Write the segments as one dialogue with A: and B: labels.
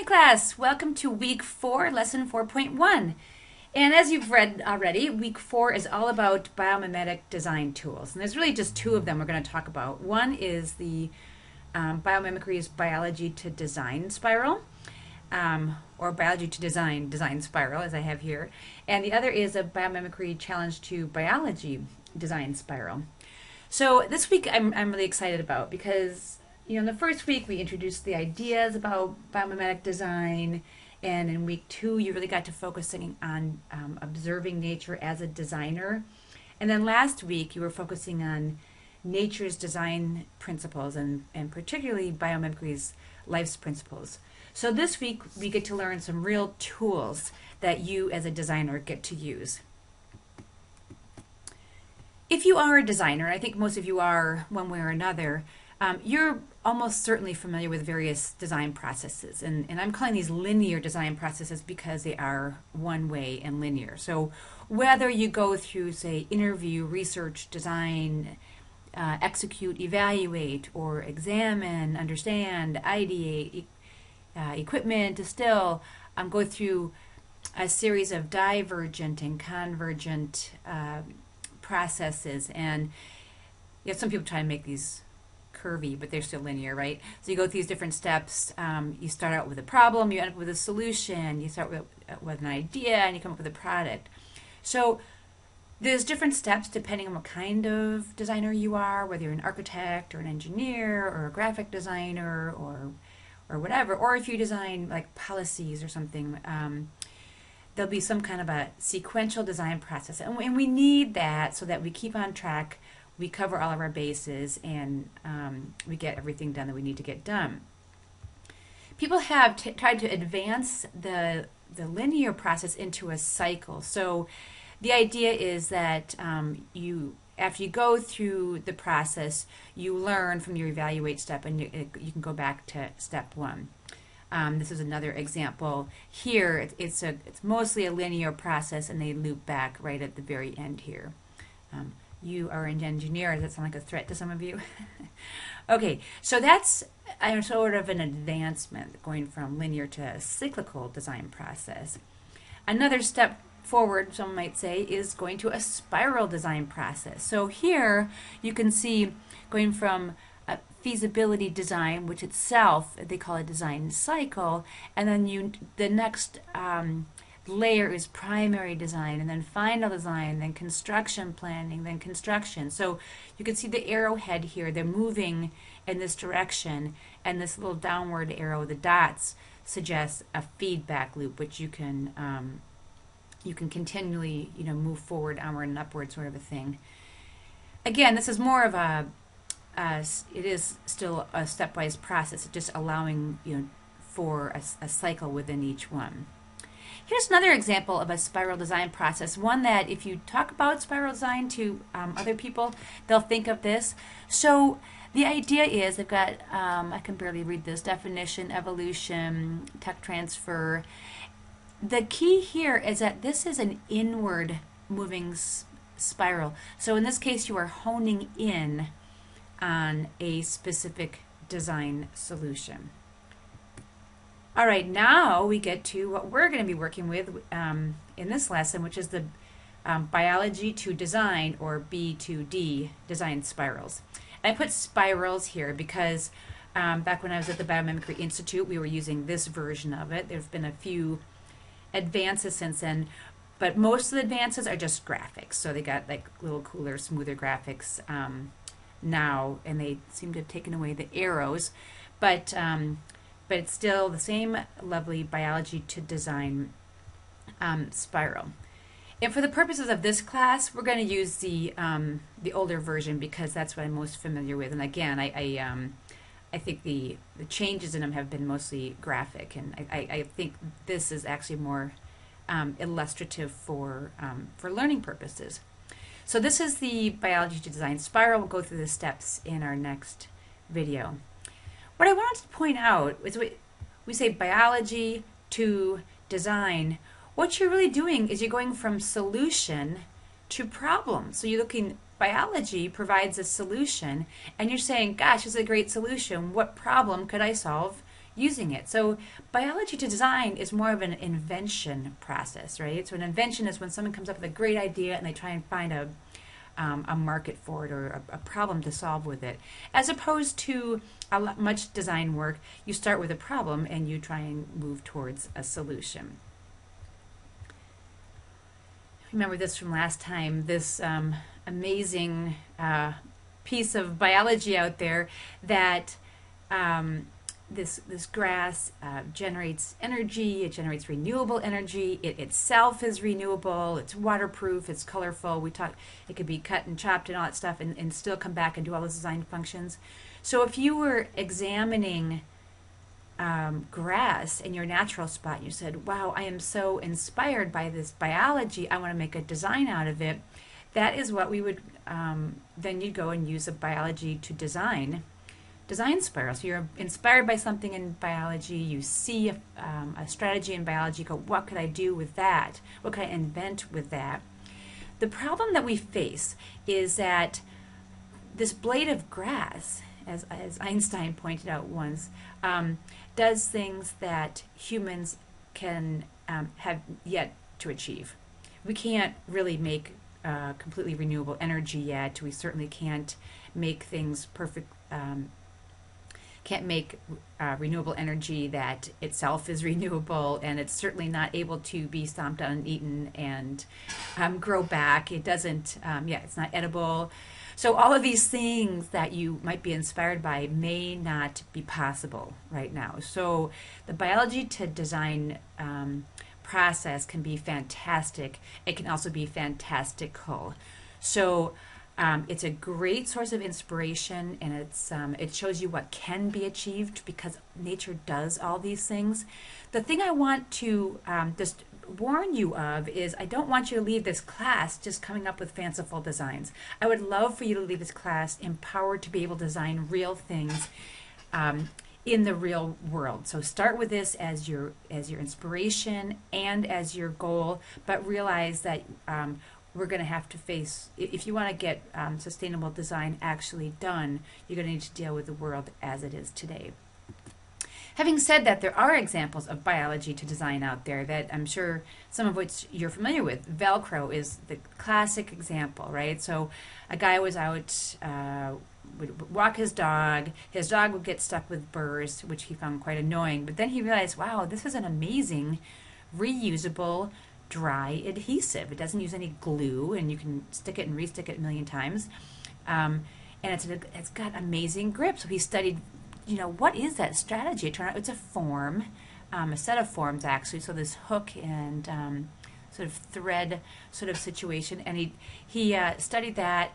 A: class, welcome to week 4, lesson 4.1. And as you've read already, week 4 is all about biomimetic design tools. And there's really just two of them we're going to talk about. One is the Biomimicry's Biology to Design spiral, or Biology to Design spiral, as I have here. And the other is a Biomimicry Challenge to Biology Design spiral. So this week I'm really excited about because in the first week we introduced the ideas about biomimetic design, and in week 2 you really got to focusing on observing nature as a designer. And then last week you were focusing on nature's design principles and particularly biomimicry's life's principles. So this week we get to learn some real tools that you as a designer get to use. If you are a designer, I think most of you are one way or another, you're almost certainly familiar with various design processes. And I'm calling these linear design processes because they are one way and linear. So whether you go through, say, interview, research, design, execute, evaluate, or examine, understand, ideate, equipment, distill, go through a series of divergent and convergent processes. And some people try to make these curvy, but they're still linear, right? So you go through these different steps. You start out with a problem, you end up with a solution, you start with an idea, and you come up with a product. So there's different steps depending on what kind of designer you are, whether you're an architect or an engineer or a graphic designer or whatever, or if you design like policies or something. There'll be some kind of a sequential design process, and we need that so that we keep on track, we cover all of our bases, and we get everything done that we need to get done. People have tried to advance the linear process into a cycle. So the idea is that after you go through the process, you learn from your evaluate step, and you can go back to step 1. This is another example. Here, it's mostly a linear process, and they loop back right at the very end here. You are an engineer. Does that sound like a threat to some of you? Okay, so that's sort of an advancement, going from linear to a cyclical design process. Another step forward, some might say, is going to a spiral design process. So here you can see going from a feasibility design, which itself they call a design cycle, and then the next layer is primary design, and then final design, then construction planning, then construction. So you can see the arrowhead here, they're moving in this direction, and this little downward arrow, the dots, suggests a feedback loop, which you can continually move forward, onward, and upward sort of a thing. Again, this is more of it is still a stepwise process, just allowing for a cycle within each one. Here's another example of a spiral design process, one that if you talk about spiral design to other people, they'll think of this. So the idea is they've got, I can barely read this, definition, evolution, tech transfer. The key here is that this is an inward moving spiral. So in this case, you are honing in on a specific design solution. All right, now we get to what we're going to be working with in this lesson, which is the Biology to Design, or B2D, design spirals. And I put spirals here because back when I was at the Biomimicry Institute, we were using this version of it. There's been a few advances since then, but most of the advances are just graphics. So they got like little cooler, smoother graphics now, and they seem to have taken away the arrows, but it's still the same lovely Biology to Design spiral. And for the purposes of this class, we're going to use the older version because that's what I'm most familiar with. And again, I think the changes in them have been mostly graphic, and I think this is actually more illustrative for learning purposes. So this is the Biology to Design spiral. We'll go through the steps in our next video. What I wanted to point out is we say biology to design. What you're really doing is you're going from solution to problem. So you're looking, biology provides a solution, and you're saying, gosh, this is a great solution. What problem could I solve using it. So biology to design is more of an invention process, right? So an invention is when someone comes up with a great idea and they try and find a market for it or a problem to solve with it, as opposed to much design work. You start with a problem and you try and move towards a solution. Remember this from last time, this amazing piece of biology out there that this grass generates energy. It generates renewable energy. It itself is renewable. It's waterproof. It's colorful. It could be cut and chopped and all that stuff, and still come back and do all those design functions. So if you were examining grass in your natural spot, and you said, "Wow, I am so inspired by this biology. I want to make a design out of it." That is what we would then you'd go and use a biology to design spiral. So you're inspired by something in biology, you see a strategy in biology, you go, what could I do with that? What could I invent with that? The problem that we face is that this blade of grass, as Einstein pointed out once, does things that humans can have yet to achieve. We can't really make completely renewable energy yet. We certainly can't make things perfect. Can't make renewable energy that itself is renewable, and it's certainly not able to be stomped on and eaten and grow back. It doesn't, it's not edible. So all of these things that you might be inspired by may not be possible right now. So the biology to design process can be fantastic. It can also be fantastical. So it's a great source of inspiration, and it shows you what can be achieved because nature does all these things. The thing I want to just warn you of is I don't want you to leave this class just coming up with fanciful designs. I would love for you to leave this class empowered to be able to design real things in the real world. So start with this as your inspiration and as your goal, but realize that we're going to have to face, if you want to get sustainable design actually done, you're going to need to deal with the world as it is today. Having said that, there are examples of biology to design out there that I'm sure some of which you're familiar with. Velcro is the classic example, right? So a guy was out, would walk his dog would get stuck with burrs, which he found quite annoying, but then he realized, wow, this is an amazing reusable dry adhesive. It doesn't use any glue, and you can stick it and re-stick it a million times, and it's got amazing grip. So he studied, what is that strategy? It turned out it's a form, a set of forms actually. So this hook and sort of thread sort of situation, and he studied that,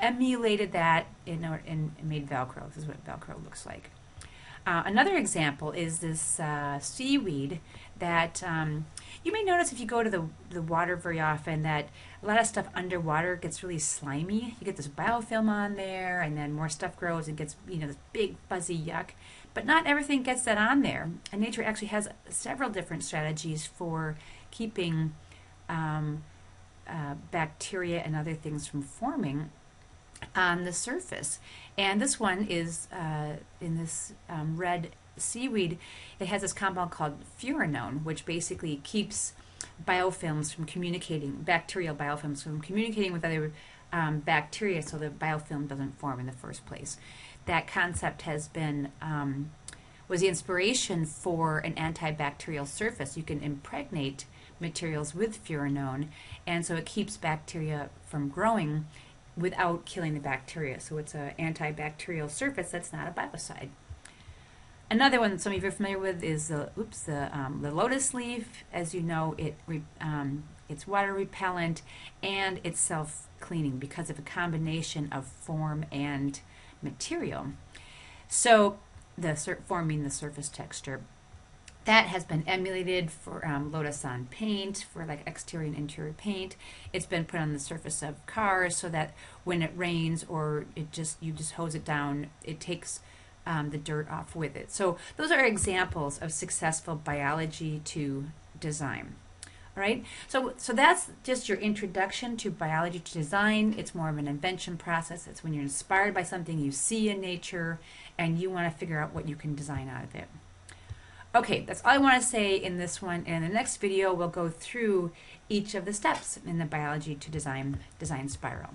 A: emulated that, and made Velcro. This is what Velcro looks like. Another example is this seaweed that you may notice if you go to the water very often that a lot of stuff underwater gets really slimy. You get this biofilm on there, and then more stuff grows and gets this big fuzzy yuck. But not everything gets that on there. And nature actually has several different strategies for keeping bacteria and other things from forming on the surface. And this one is in this red seaweed. It has this compound called furanone, which basically keeps biofilms from communicating, bacterial biofilms from communicating with other bacteria, so the biofilm doesn't form in the first place. That concept has been was the inspiration for an antibacterial surface. You can impregnate materials with furanone, and so it keeps bacteria from growing without killing the bacteria. So it's an antibacterial surface that's not a biocide. Another one some of you are familiar with is the lotus leaf. As you know, it's water repellent and it's self-cleaning because of a combination of form and material. So the forming the surface texture. That has been emulated for lotus on paint, for like exterior and interior paint. It's been put on the surface of cars so that when it rains or you just hose it down, it takes the dirt off with it. So those are examples of successful biology to design. All right, so that's just your introduction to biology to design. It's more of an invention process. It's when you're inspired by something you see in nature and you want to figure out what you can design out of it. Okay, that's all I want to say in this one. And in the next video, we'll go through each of the steps in the biology to design spiral.